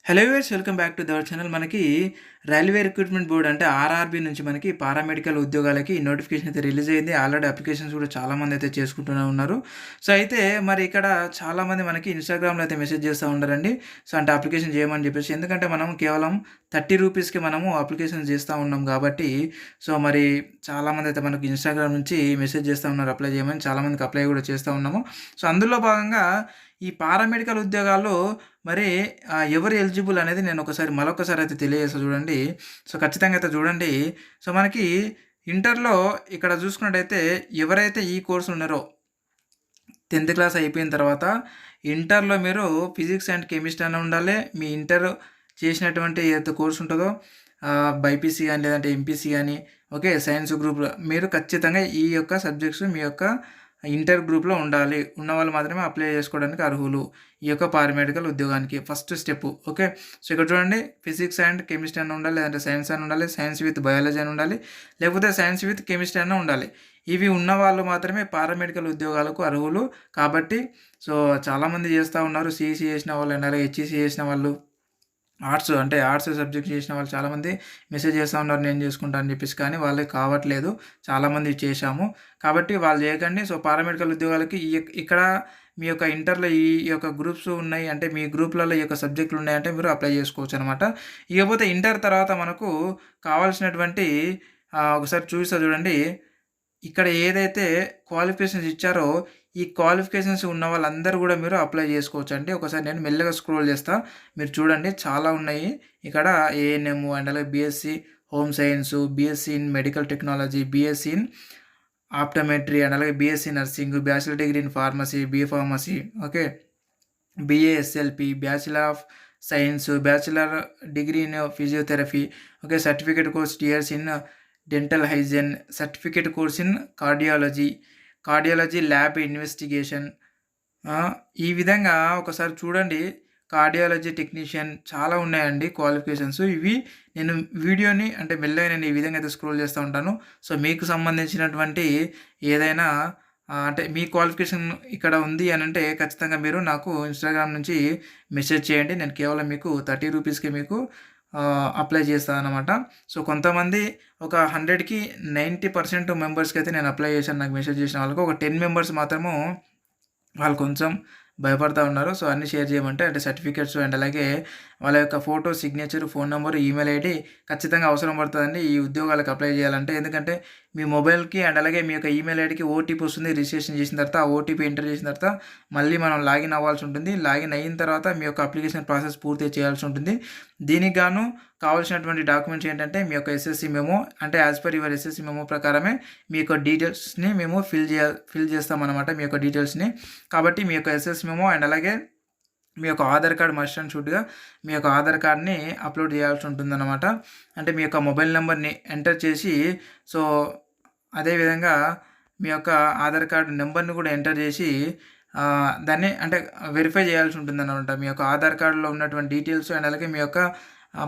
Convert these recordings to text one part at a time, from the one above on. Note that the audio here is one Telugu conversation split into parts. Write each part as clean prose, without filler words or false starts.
Hello viewers, welcome back to our channel. మనకి రైల్వే రిక్రూట్మెంట్ బోర్డ్ అంటే ఆర్ఆర్బీ నుంచి మనకి పారామెడికల్ ఉద్యోగాలకి నోటిఫికేషన్ అయితే రిలీజ్ అయింది. ఆల్రెడీ అప్లికేషన్స్ కూడా చాలామంది అయితే చేసుకుంటూనే ఉన్నారు. సో అయితే మరి ఇక్కడ చాలామంది మనకి ఇన్స్టాగ్రామ్లో అయితే మెసేజ్ చేస్తూ ఉంటారండి. సో అంటే అప్లికేషన్ చేయమని చెప్పేసి, ఎందుకంటే మనం కేవలం 30 రూపీస్కి మనము అప్లికేషన్ చేస్తూ ఉన్నాం కాబట్టి, సో మరి చాలామంది అయితే మనకి ఇన్స్టాగ్రామ్ నుంచి మెసేజ్ చేస్తూ ఉన్నారు అప్లై చేయమని. చాలామందికి అప్లై కూడా చేస్తూ ఉన్నాము. సో అందులో భాగంగా ఈ పారామెడికల్ ఉద్యోగాల్లో మరి ఎవరు ఎలిజిబుల్ అనేది నేను మరొకసారి అయితే తెలియజేస్తా చూడండి. సో ఖచ్చితంగా అయితే చూడండి. సో మనకి ఇంటర్‌లో ఇక్కడ చూసుకున్నట్టయితే ఎవరైతే ఈ కోర్స్ ఉన్నారో 10థ్ క్లాస్ అయిపోయిన తర్వాత ఇంటర్‌లో మీరు ఫిజిక్స్ అండ్ కెమిస్ట్రీ అన్నా ఉండాలి. మీ ఇంటర్ చేసినటువంటి ఏదైతే కోర్స్ ఉంటుందో బైపీసీ గాని లేదంటే ఎంపీసీ గాని, ఓకే, సైన్స్ గ్రూప్‌లో మీరు ఖచ్చితంగా ఈ యొక్క సబ్జెక్ట్స్ మీ యొక్క ఇంటర్ గ్రూప్‌లో ఉండాలి. ఉన్నవాళ్ళు మాత్రమే అప్లై చేసుకోవడానికి అర్హులు. ఈ యొక్క పారామెడికల్ ఉద్యోగానికి ఫస్ట్ స్టెప్పు. ఓకే. సో ఇక్కడ చూడండి, ఫిజిక్స్ అండ్ కెమిస్ట్రీ అన్నా ఉండాలి, లేదంటే సైన్స్ అని ఉండాలి, సైన్స్ విత్ బయాలజీ అని ఉండాలి, లేకపోతే సైన్స్ విత్ కెమిస్ట్రీ అన్నా ఉండాలి. ఇవి ఉన్నవాళ్ళు మాత్రమే పారామెడికల్ ఉద్యోగాలకు అర్హులు. కాబట్టి సో చాలామంది చేస్తూ ఉన్నారు. సీఈసీ చేసిన వాళ్ళు అండ్ అలాగే హెచ్ఈసీ చేసిన వాళ్ళు, ఆర్ట్స్ సబ్జెక్ట్ చేసిన వాళ్ళు చాలామంది మెసేజ్ చేస్తూ ఉన్నారు నేను చేసుకుంటా అని చెప్పేసి. కానీ వాళ్ళకి కావట్లేదు. చాలామంది చేశాము. కాబట్టి వాళ్ళు చేయకండి. సో పారామెడికల్ ఉద్యోగాలకి ఇక్కడ మీ యొక్క ఇంటర్‌లో ఈ యొక్క గ్రూప్స్ ఉన్నాయి అంటే, మీ గ్రూప్‌లలో ఈ యొక్క సబ్జెక్టులు ఉన్నాయంటే మీరు అప్లై చేసుకోవచ్చు అనమాట. ఇకపోతే ఇంటర్ తర్వాత మనకు కావాల్సినటువంటి ఒకసారి చూస్తా చూడండి. ఇక్కడ ఏదైతే క్వాలిఫికేషన్స్ ఇచ్చారో, ఈ క్వాలిఫికేషన్స్ ఉన్న వాళ్ళందరూ గూడా మీరు అప్లై చేసుకోవచ్చండి. ఒకసారి నేను మెల్లగా స్క్రోల్ చేస్తా. మీరు చూడండి, చాలా ఉన్నాయి. ఇక్కడ ఏఎన్ఎం అండ్ అలాగే BSc home science, BSc in medical technology, BSc in optometry and అలాగే BSc nursing, bachelor degree in pharmacy, pharmacy, okay, BASLP, bachelor of science, bachelor degree in physiotherapy, okay, certificate course tears in dental hygiene, certificate course in cardiology lab investigation. ఈ విధంగా ఒకసారి చూడండి. కార్డియాలజీ టెక్నీషియన్ చాలా ఉన్నాయండి క్వాలిఫికేషన్స్. ఇవి నేను వీడియోని అంటే మెల్లగా నేను ఈ విధంగా అయితే స్క్రోల్ చేస్తూ ఉంటాను. సో మీకు సంబంధించినటువంటి ఏదైనా అంటే మీ క్వాలిఫికేషన్ ఇక్కడ ఉంది అని అంటే ఖచ్చితంగా మీరు నాకు ఇన్స్టాగ్రామ్ నుంచి మెసేజ్ చేయండి. నేను కేవలం మీకు 30 రూపీస్‌కి మీకు అప్లై చేస్తాననమాట. సో కొంతమంది ఒక 100కి 90% మెంబర్స్‌కి అయితే నేను అప్లై చేశాను. నాకు మెసేజ్ చేసిన వాళ్ళకి ఒక 10 మెంబర్స్ మాత్రము వాళ్ళు కొంచెం భయపడతా ఉన్నారు. సో అన్నీ షేర్ చేయమంటే, అంటే సర్టిఫికేట్స్ అండ్ అలాగే వాళ్ళ యొక్క photo, signature, phone number, email ID ఖచ్చితంగా అవసరం పడుతుందండి ఈ ఉద్యోగాలకు అప్లై చేయాలంటే. ఎందుకంటే మీ మొబైల్‌కి అండ్ అలాగే మీ యొక్క ఈమెయిల్ ఐడీకి ఓటీపీ వస్తుంది. రిజిస్ట్రేషన్ చేసిన తర్వాత ఆ ఓటీపీ ఎంటర్ చేసిన తర్వాత మళ్ళీ మనం లాగిన్ అవ్వాల్సి ఉంటుంది. లాగిన్ అయిన తర్వాత మీ యొక్క అప్లికేషన్ ప్రాసెస్ పూర్తి చేయాల్సి ఉంటుంది. దీనికి గాను కావాల్సినటువంటి డాక్యుమెంట్స్ ఏంటంటే మీ యొక్క ఎస్ఎస్‌సి మెమో, అంటే as per your SSC memo ప్రకారమే మీ యొక్క డీటెయిల్స్‌ని మేము ఫిల్ చేస్తామన్నమాట మీ యొక్క డీటెయిల్స్‌ని. కాబట్టి మీ యొక్క ఎస్ఎస్‌సి మెమో అండ్ అలాగే మీ యొక్క ఆధార్ కార్డ్ మస్ట్ అండ్ షుడ్‌గా మీ యొక్క ఆధార్ కార్డ్‌ని అప్లోడ్ చేయాల్సి ఉంటుందన్నమాట. అంటే మీ యొక్క మొబైల్ నెంబర్‌ని ఎంటర్ చేసి, సో అదేవిధంగా మీ యొక్క ఆధార్ కార్డ్ నెంబర్‌ని కూడా ఎంటర్ చేసి దాన్ని అంటే వెరిఫై చేయాల్సి ఉంటుందన్నమాట. మీ యొక్క ఆధార్ కార్డ్‌లో ఉన్నటువంటి డీటెయిల్స్ అండ్ అలాగే మీ యొక్క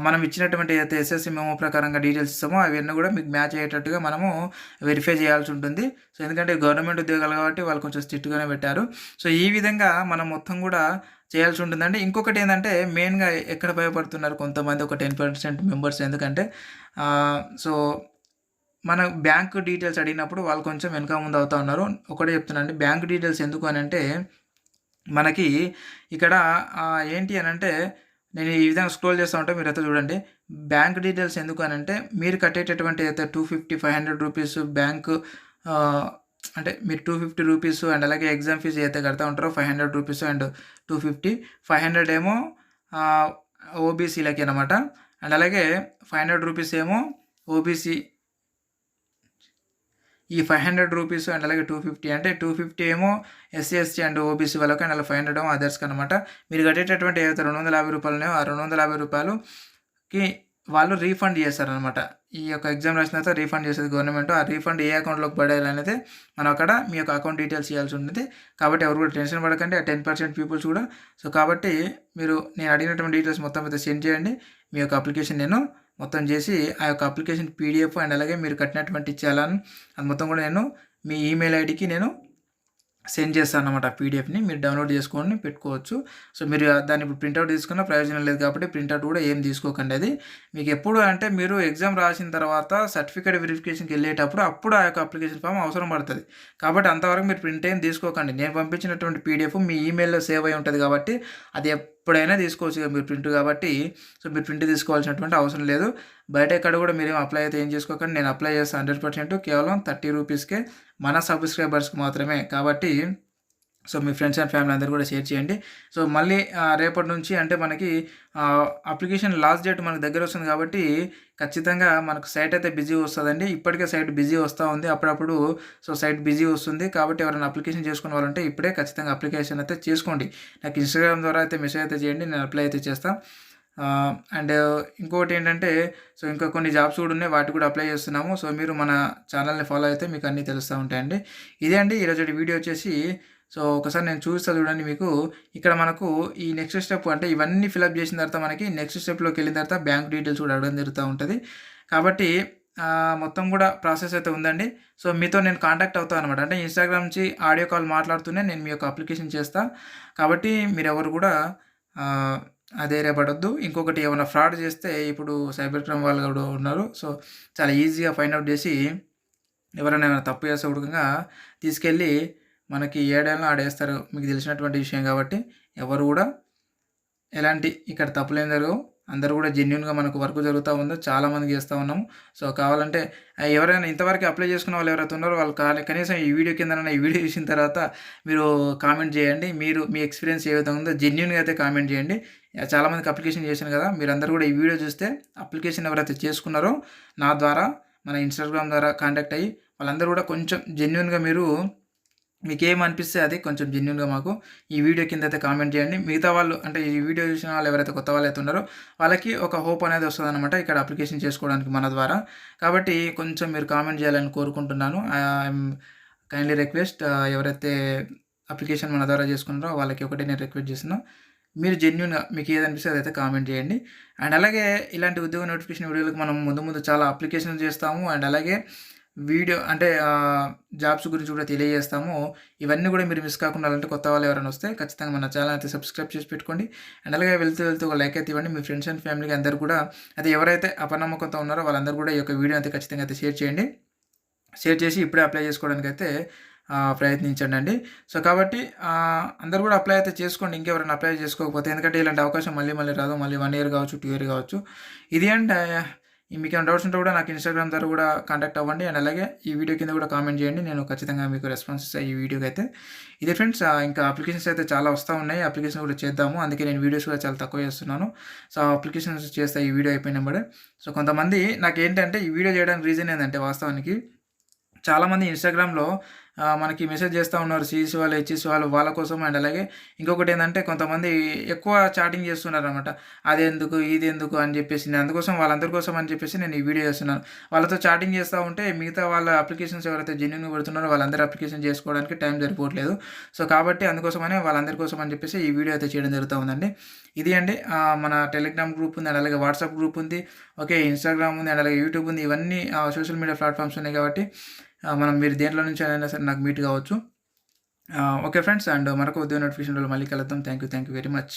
మనం ఇచ్చినటువంటి ఏదైతే ఎస్ఎస్‌సి మెమో ప్రకారంగా డీటెయిల్స్ ఇస్తామో అవన్నీ కూడా మీకు మ్యాచ్ అయ్యేటట్టుగా మనము వెరిఫై చేయాల్సి ఉంటుంది. సో ఎందుకంటే గవర్నమెంట్ ఉద్యోగాలు కాబట్టి వాళ్ళు కొంచెం స్ట్రిక్ట్‌గానే పెట్టారు. సో ఈ విధంగా మనం మొత్తం కూడా చేయాల్సి ఉంటుందండి. ఇంకొకటి ఏందంటే, మెయిన్‌గా ఎక్కడ భయపడుతున్నారు కొంతమంది ఒక 10% మెంబర్స్, ఎందుకంటే సో మన బ్యాంక్ డీటెయిల్స్ అడిగినప్పుడు వాళ్ళు కొంచెం వెనక ముందు అవుతా ఉన్నారు. ఒకటే చెప్తున్నానండి, బ్యాంక్ డీటెయిల్స్ ఎందుకు అనంటే మనకి ఇక్కడ ఏంటి అనంటే, నేను ఈ విధంగా స్క్రోల్ చేస్తా ఉంటే మీరైతే చూడండి. బ్యాంక్ డీటెయిల్స్ ఎందుకు అనంటే, మీరు కట్టేటటువంటి అయితే 250, 500 రూపీస్ బ్యాంకు అంటే మీరు 250 రూపీస్ అండ్ అలాగే ఎగ్జామ్ ఫీజ్ ఏదైతే కడతా ఉంటారో 500 రూపీస్ అండ్ 250, 500 ఏమో ఓబీసీలకి అనమాట. అండ్ అలాగే 500 రూపీస్ ఏమో ఓబీసీ. ఈ 500 రూపీస్ అండ్ అలాగే 250 అంటే 250 ఏమో ఎస్సీ, ఎస్టీ అండ్ ఓబీసీ వాళ్ళకి, అండ్ అలా 500 ఏమో అదర్స్‌కి అనమాట. మీరు కట్టేటటువంటి ఏదైతే రూ. 250 ఉన్నాయో ఆ రూ. 250కి వాళ్ళు రీఫండ్ చేస్తారనమాట. ఈ యొక్క ఎగ్జామ్ రాసిన తర్వాత రీఫండ్ చేసేది గవర్నమెంట్. ఆ రీఫండ్ ఏ అకౌంట్‌లోకి పడేయాలనేది మనం అక్కడ మీ యొక్క అకౌంట్ డీటెయిల్స్ ఇయ్యాల్సి ఉంటుంది. కాబట్టి ఎవరు కూడా టెన్షన్ పడకండి. ఆ 10% పీపుల్స్ కూడా. సో కాబట్టి మీరు నేను అడిగినటువంటి డీటెయిల్స్ మొత్తం అయితే సెండ్ చేయండి. మీ యొక్క అప్లికేషన్ నేను మొత్తం చేసి ఆ యొక్క అప్లికేషన్ పీడిఎఫ్ అండ్ అలాగే మీరు కట్టినటువంటి చలాన్ అది మొత్తం కూడా నేను మీ ఈమెయిల్ ఐడీకి నేను సెండ్ చేస్తానన్నమాట ఆ పీడిఎఫ్‌ని. మీరు డౌన్‌లోడ్ చేసుకొని పెట్టుకోవచ్చు. సో, మీరు దాన్ని ఇప్పుడు ప్రింటౌట్ తీసుకున్న ప్రయోజనం లేదు కాబట్టి ప్రింటౌట్ కూడా ఏం తీసుకోకండి అది. మీకెప్పుడు అంటే మీరు ఎగ్జామ్ రాసిన తర్వాత సర్టిఫికేట్ వెరిఫికేషన్‌కెళ్ళేటప్పుడు అప్పుడు ఆ యొక్క అప్లికేషన్ ఫార్మ్ అవసరం పడతది. కాబట్టి అంతవరకు మీరు ప్రింట్ ఏం తీసుకోకండి. నేను పంపించినటువంటి పీడిఎఫ్ మీ ఈమెయిల్‌లో సేవ్ అయ్యి ఉంటది కాబట్టి అది ఎప్పుడైనా తీసుకోవచ్చు ఇగ మీరు ప్రింట్ కాబట్టి. సో, మీరు ప్రింట్ తీసుకోవాల్సినటువంటి అవసరం లేదు. బయట ఎక్కడ కూడా మీరేం అప్లై అయితే ఏం చేసుకోకండి. నేను అప్లై చేస్తా 100% కేవలం 30 రూపీస్‌కే మన సబ్‌స్క్రైబర్స్‌కి మాత్రమే. కాబట్టి so, me friends and family అందరూ కూడా షేర్ చేయండి. సో, మళ్ళీ రేపటి నుంచి అంటే మనకి అప్లికేషన్ లాస్ట్ డేట్ మనకు దగ్గరొస్తుంది కాబట్టి ఖచ్చితంగా మనకు సైట్ అయితే బిజీ వస్తదండి. ఇప్పటికే సైట్ బిజీ వస్తా ఉంది. అప్పుడప్పుడు సో, సైట్ బిజీ వస్తుంది. కాబట్టి ఎవరైనా అప్లికేషన్ చేసుకునే వాళ్ళుంటే ఇప్పుడే ఖచ్చితంగా అప్లికేషన్ అయితే చేసుకోండి. నాకు ఇన్‌స్టాగ్రామ్ ద్వారా అయితే మెసేజ్ అయితే చేయండి. నేను అప్లై అయితే చేస్తా. అండ్ ఇంకొకటేంటంటే సో, ఇంకా కొన్ని జాబ్స్ కూడా ఉన్నాయి. వాటికి కూడా అప్లై చేస్తున్నాము. సో, మీరు మన ఛానల్‌ని ఫాలో అయితే మీకు అన్నీ తెలుస్తా ఉంటాయండి. ఇదే అండి ఈరోజుటి వీడియో వచ్చేసి సో, ఒకసారి నేను చూపిస్తా చూడండి మీకు. ఇక్కడ మనకు ఈ నెక్స్ట్ స్టెప్ అంటే ఇవన్నీ ఫిలప్ చేసిన తర్వాత మనకి నెక్స్ట్ స్టెప్‌లోకెళ్ళిన తర్వాత బ్యాంక్ డీటెయిల్స్ కూడా అడగడం జరుగుతా ఉంటది. కాబట్టి మొత్తం కూడా ప్రాసెస్ అయితే ఉందండి. సో, మీతో నేను కాంటాక్ట్ అవుతా అనమాట. అంటే ఇన్‌స్టాగ్రామ్ నుంచి ఆడియో కాల్ మాట్లాడుతూనే నేను మీ యొక్క అప్లికేషన్ చేస్తా. కాబట్టి మీరెవరు కూడా ఆహ్, ధైర్యపడొద్దు. ఇంకొకటి ఏమన్నా ఫ్రాడ్ చేస్తే ఇప్పుడు సైబర్ క్రైమ్ వాళ్ళు కూడా ఉన్నారు. సో, చాలా ఈజీగా ఫైండ్ ఔట్ చేసి ఎవరైనా ఏమైనా తప్పు చేస్తే కూడంగా తీసుకెళ్ళి మనకి ఏడేళ్ళలో ఆడేస్తారు. మీకు తెలిసినటువంటి విషయం కాబట్టి ఎవరు గూడా ఎలాంటి ఇక్కడ తప్పులేం జరగవు. అందరూ గూడా జెన్యూన్‌గా మనకు వర్క్ జరుగుతా ఉంది. చాలామందికి చేస్తా ఉన్నాము. సో, కావాలంటే ఎవరైనా ఇంతవరకు అప్లై చేసుకున్న వాళ్ళు ఎవరైతే ఉన్నారో వాళ్ళు కనీసం ఈ వీడియో కిందనన్నా ఈ వీడియో చూసిన తర్వాత మీరు కామెంట్ చేయండి. మీరు మీ ఎక్స్‌పీరియన్స్ ఏ విధంగా ఉందో జెన్యూన్‌గా అయితే కామెంట్ చేయండి. చాలామందికి అప్లికేషన్ చేశాను గదా! మీరందరూ గూడా ఈ వీడియో చూస్తే అప్లికేషన్ ఎవరైతే చేసుకున్నారో నా ద్వారా మన ఇన్‌స్టాగ్రామ్ ద్వారా కాంటాక్ట్ అయ్యి వాళ్ళందరూ గూడా కొంచెం జెన్యూన్‌గా మీరు మీకేమనిపిస్తే అది కొంచెం జెన్యూన్‌గా మాకు ఈ వీడియో కిందైతే కామెంట్ చేయండి. మిగతా వాళ్ళు అంటే ఈ వీడియో చూసిన వాళ్ళు ఎవరైతే కొత్త వాళ్ళైతే ఉన్నారో వాళ్ళకి ఒక హోప్ అనేది వస్తదనమాట ఇక్కడ అప్లికేషన్ చేసుకోవడానికి మన ద్వారా. కాబట్టి కొంచెం మీరు కామెంట్ చేయాలని కోరుకుంటున్నాను. ఐ యామ్ కైండ్లీ రిక్వెస్ట్ ఎవరైతే అప్లికేషన్ మన ద్వారా చేసుకున్నారో వాళ్ళకి ఒకటే నేను రిక్వెస్ట్ చేస్తున్నా. మీరు జెన్యూన్‌గా మీకు ఏదనిపిస్తే అదైతే కామెంట్ చేయండి. అండ్ అలాగే ఇలాంటి ఉద్యోగ నోటిఫికేషన్ వీడియోలకు మనం ముందు ముందు చాలా అప్లికేషన్లు చేస్తాము. అండ్ అలాగే వీడియో అంటే జాబ్స్ గురించి కూడా తెలియజేస్తాము. ఇవన్నీ కూడా మీరు మిస్ కాకుండా ఉండాలంటే కొత్త వాళ్ళు ఎవరైనా వస్తే ఖచ్చితంగా మన ఛానెల్ అయితే సబ్స్క్రైబ్ చేసి పెట్టుకోండి. అండ్ అలాగే వెళ్తూ వెళ్తూ ఒక లైక్ అయితే ఇవ్వండి. మీ ఫ్రెండ్స్ అండ్ ఫ్యామిలీకి అందరూ కూడా అదే ఎవరైతే అపనమ్మకంతో ఉన్నారో వాళ్ళందరూ కూడా ఈ యొక్క వీడియో అయితే ఖచ్చితంగా అయితే షేర్ చేయండి. షేర్ చేసి ఇప్పుడే అప్లై చేసుకోవడానికైతే ప్రయత్నించండండి. సో, కాబట్టి అందరూ కూడా అప్లై అయితే చేసుకోండి. ఇంకెవరైనా అప్లై చేసుకోకపోతే ఎందుకంటే ఇలాంటి అవకాశం మళ్ళీ మళ్ళీ రాదు. మళ్ళీ 1 ఇయర్ కావచ్చు, 2 ఇయర్ కావచ్చు. ఇది అండ్ మీకేమైనా డౌట్స్ ఉంటే కూడా నాకు ఇన్‌స్టాగ్రామ్ ద్వారా కూడా కాంటాక్ట్ అవ్వండి. అండ్ అలాగే ఈ వీడియో కింద కూడా కామెంట్ చేయండి. నేను ఖచ్చితంగా మీకు రెస్పాన్స్ ఇస్తా ఈ వీడియోకైతే. ఇదే ఫ్రెండ్స్ ఇంకా అప్లికేషన్స్ అయితే చాలా వస్తా ఉన్నాయి. అప్లికేషన్ కూడా చేద్దాము. అందుకే నేను వీడియోస్ కూడా చాలా తక్కువ చేస్తున్నాను. సో, అప్లికేషన్స్ చేస్తా ఈ వీడియో అయిపోయిన వెంబడే. సో, కొంతమంది నాకేంటంటే ఈ వీడియో చేయడానికి రీజన్ ఏందంటే వాస్తవానికి చాలామంది ఇన్‌స్టాగ్రామ్‌లో మనకి మెసేజ్ చేస్తా ఉన్నారు. సీఈసీ వాళ్ళు, హెచ్ఈసీ వాళ్ళు వాళ్ళ కోసం అండ్ అలాగే ఇంకొకటేందంటే కొంతమంది ఎక్కువ చాటింగ్ చేస్తున్నారనమాట. అదెందుకు, ఇదెందుకు అని చెప్పేసి నేను అందుకోసం వాళ్ళందరి కోసం అని చెప్పేసి నేను ఈ వీడియో చేస్తున్నాను. వాళ్ళతో చాటింగ్ చేస్తా ఉంటే మిగతా వాళ్ళ అప్లికేషన్స్ ఎవరైతే జెన్యూన్‌గా పెడుతున్నారో వాళ్ళందరూ అప్లికేషన్ చేసుకోవడానికి టైం సరిపోవట్లేదు. సో, కాబట్టి అందుకోసమనే వాళ్ళందరి కోసం అని చెప్పేసి ఈ వీడియో అయితే చేయడం జరుగుతా ఉందండి. ఇది అండి మన టెలిగ్రామ్ గ్రూప్ ఉంది. అండ్ అలాగే వాట్సాప్ గ్రూప్ ఉంది. ఓకే. ఇన్‌స్టాగ్రామ్ ఉంది. అండ్ అలాగే యూట్యూబ్ ఉంది. ఇవన్నీ సోషల్ మీడియా ప్లాట్‌ఫామ్స్ ఉన్నాయి కాబట్టి మనం మీరు దేంట్లో నుంచైనా సరే నాకు మీట్ కావచ్చు. ఓకే ఫ్రెండ్స్ అండ్ మరొక ఉద్యోగ నోటిఫికేషన్‌లో మళ్ళీ కలుద్దాం. Thank you very much.